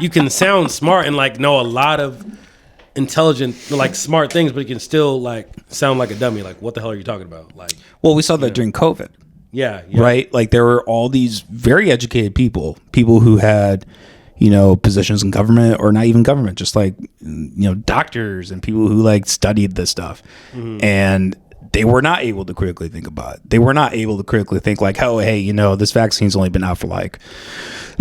you can sound smart and like know a lot of intelligent, like smart things, but you can still like sound like a dummy. Like, what the hell are you talking about? Like, well, we saw that during COVID. Yeah. Right? Like there were all these very educated people who had, positions in government or not even government, just like, doctors and people who like studied this stuff. Mm-hmm. And they were not able to critically think about it. They were not able to critically think like, oh, hey, this vaccine's only been out for like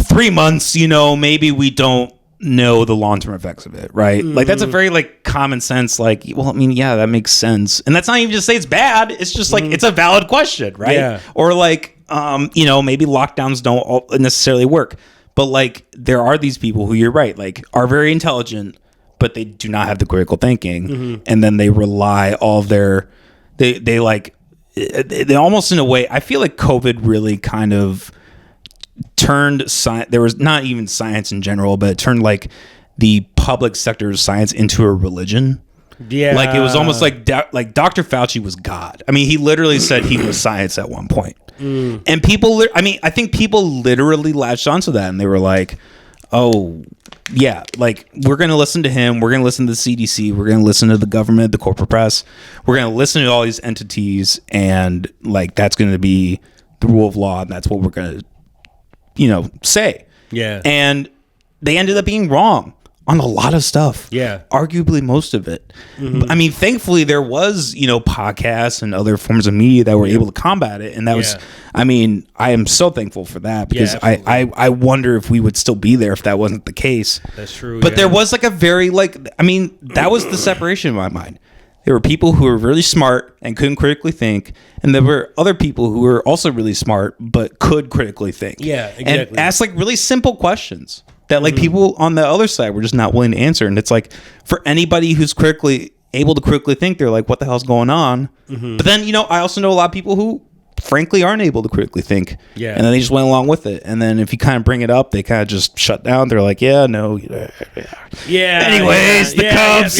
3 months, maybe we don't know the long-term effects of it, right? Mm-hmm. Like that's a very like common sense, like, well, I mean, yeah, that makes sense. And that's not even to say it's bad. It's just like, it's a valid question, right? Yeah. Or like, maybe lockdowns don't necessarily work. But like, there are these people who, you're right, like are very intelligent, but they do not have the critical thinking. Mm-hmm. And then they rely all of their, they almost in a way, I feel like COVID really kind of turned science. There was not even science in general, but it turned like the public sector's science into a religion. Yeah. Like it was almost like Dr. Fauci was God. I mean, he literally said he was science at one point. Mm. And people, I think people literally latched onto that and they were like, oh, yeah, like we're going to listen to him. We're going to listen to the CDC. We're going to listen to the government, the corporate press. We're going to listen to all these entities. And like, that's going to be the rule of law. And that's what we're going to, say. Yeah. And they ended up being wrong on a lot of stuff. Yeah. Arguably most of it. Mm-hmm. I mean, thankfully there was, podcasts and other forms of media that were able to combat it. And that was, I mean, I am so thankful for that because I wonder if we would still be there if that wasn't the case. That's true. But there was like a very that was the separation in my mind. There were people who were really smart and couldn't critically think, and there were other people who were also really smart but could critically think. Yeah, exactly. And ask like really simple questions that like people on the other side were just not willing to answer. And it's like for anybody who's able to critically think, they're like, what the hell's going on? Mm-hmm. But then, I also know a lot of people who frankly aren't able to critically think. Yeah. And then they just went along with it. And then if you kind of bring it up, they kind of just shut down. They're like, yeah, no. Yeah. Anyways, the Cubs.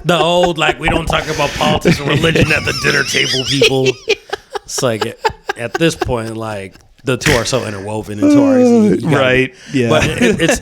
The old, like, we don't talk about politics and religion at the dinner table, people. It's like, at this point, like, the two are so interwoven into our... Right, yeah. But it's